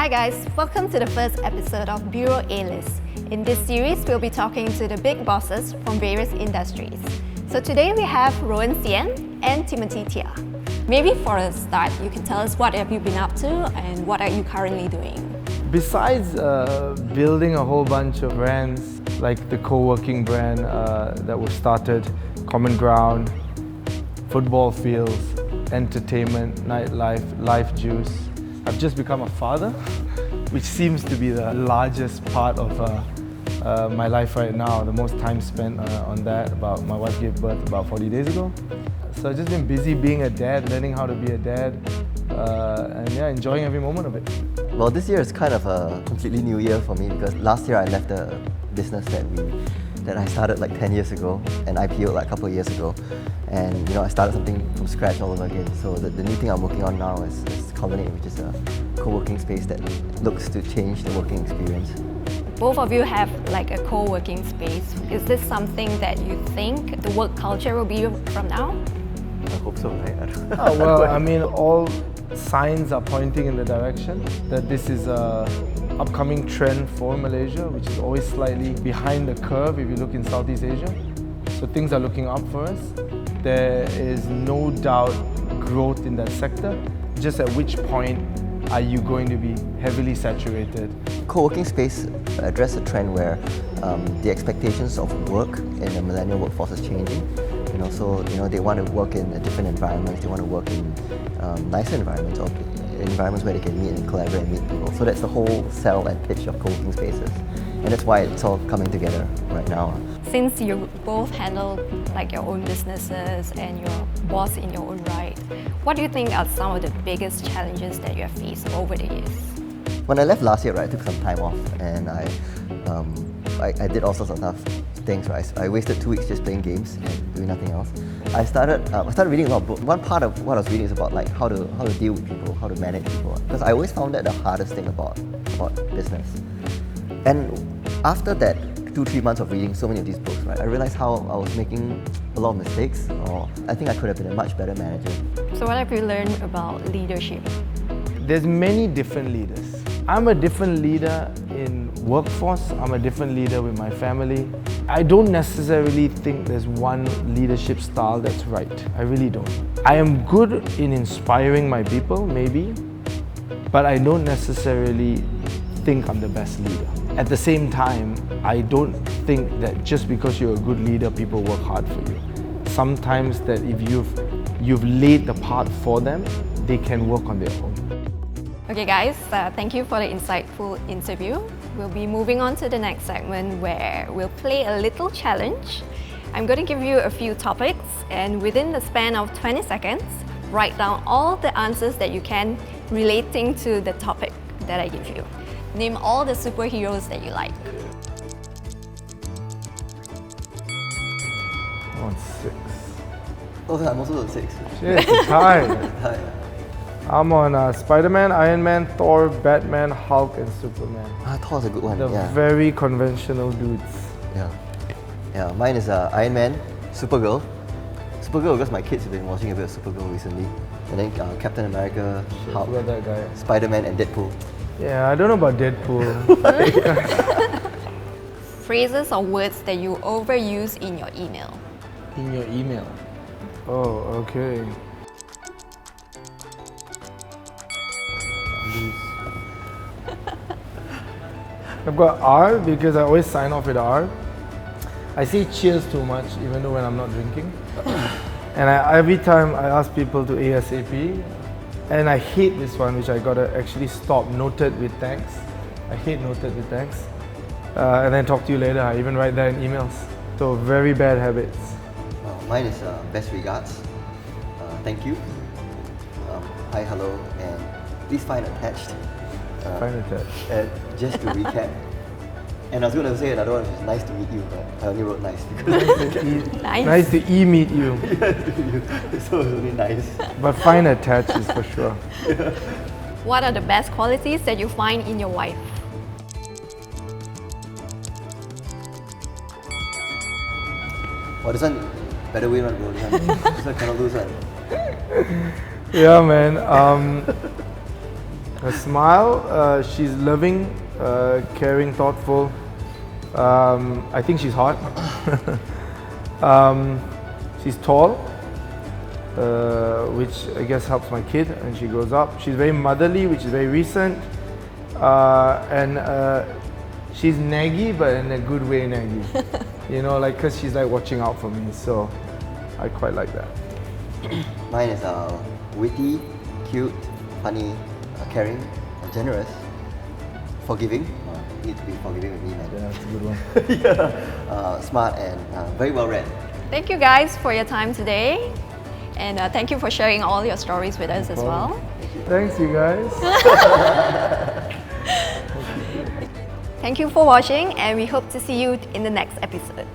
Hi guys, welcome to the first episode of BuroAList. In this series, we'll be talking to the big bosses from various industries. So today we have Roen Cian and Tiah. Maybe for a start, you can tell us what have you been up to and what are you currently doing? Besides building a whole bunch of brands, like the co-working brand that was started, Common Ground, football fields, entertainment, nightlife, life juice. I've just become a father, which seems to be the largest part of my life right now. The most time spent on that. My wife gave birth about 40 days ago. So I've just been busy being a dad, learning how to be a dad, and yeah, enjoying every moment of it. Well, this year is kind of a completely new year for me because last year I left the business that I started like 10 years ago and IPO'd like a couple of years ago. And I started something from scratch all over again. So the new thing I'm working on now is Colonnade, which is a co-working space that looks to change the working experience. Both of you have like a co-working space. Is this something that you think the work culture will be from now? I hope so, right? Oh, well, I mean, all signs are pointing in the direction that this is a upcoming trend for Malaysia, which is always slightly behind the curve if you look in Southeast Asia. So things are looking up for us. There is no doubt growth in that sector. Just at which point are you going to be heavily saturated? Co-working space address a trend where the expectations of work in the millennial workforce is changing. So they want to work in different environments. They want to work in nicer environments, or environments where they can meet and collaborate and meet people. So that's the whole sell and pitch of co-working spaces, and that's why it's all coming together right now. Since you both handle like your own businesses and you're boss in your own right, what do you think are some of the biggest challenges that you have faced over the years? When I left last year, right, I took some time off and I did all sorts of tough things. Right, I wasted 2 weeks just playing games and doing nothing else. I started reading a lot of books. One part of what I was reading is about like how to deal with people, how to manage people. Because I always found that the hardest thing about business. And after that 2-3 months of reading so many of these books, right, I realized how I was making a lot of mistakes, or I think I could have been a much better manager. So what have you learned about leadership? There's many different leaders. I'm a different leader in workforce. I'm a different leader with my family. I don't necessarily think there's one leadership style that's right. I really don't. I am good in inspiring my people, maybe, but I don't necessarily think I'm the best leader. At the same time, I don't think that just because you're a good leader, people work hard for you. Sometimes that if you've laid the path for them, they can work on their own. Okay guys, thank you for the insightful interview. We'll be moving on to the next segment where we'll play a little challenge. I'm going to give you a few topics, and within the span of 20 seconds, write down all the answers that you can relating to the topic that I give you. Name all the superheroes that you like. I'm on 6. Oh, I'm also on 6. Shit, it's high. I'm on Spider-Man, Iron Man, Thor, Batman, Hulk, and Superman. Thor's a good one. The yeah. very conventional dudes. Yeah. Mine is Iron Man, Supergirl because my kids have been watching a bit of Supergirl recently, and then Captain America, Hulk, That guy. Spider-Man, and Deadpool. Yeah, I don't know about Deadpool. Phrases or words that you overuse in your email. In your email. Oh, okay. I've got R because I always sign off with R. I say cheers too much even though when I'm not drinking. And every time I ask people to ASAP, and I hate this one, which I gotta actually stop, noted with thanks. I hate noted with thanks. And then talk to you later. I even write that in emails. So very bad habits. Mine is best regards, thank you, hi, hello, and please find attached. Find attached. And just to recap, and I was going to say another one, which is nice to meet you, but I only wrote nice because Nice to meet you. So it's only nice. But find attached is for sure. What are the best qualities that you find in your wife? Oh, this one better win one, bro. This one cannot lose one. Yeah, man. Her smile, she's loving, caring, thoughtful. I think she's hot. She's tall, which I guess helps my kid when she grows up. She's very motherly, which is very recent. And she's naggy, but in a good way naggy. You know, like, cause she's like watching out for me, so I quite like that. Mine is witty, cute, funny, caring, generous, forgiving. You need to be forgiving with me, man. Yeah, that's a good one. Smart and very well read. Thank you guys for your time today. And thank you for sharing all your stories with us as well. Thanks, you guys. Thank you for watching, and we hope to see you in the next episode.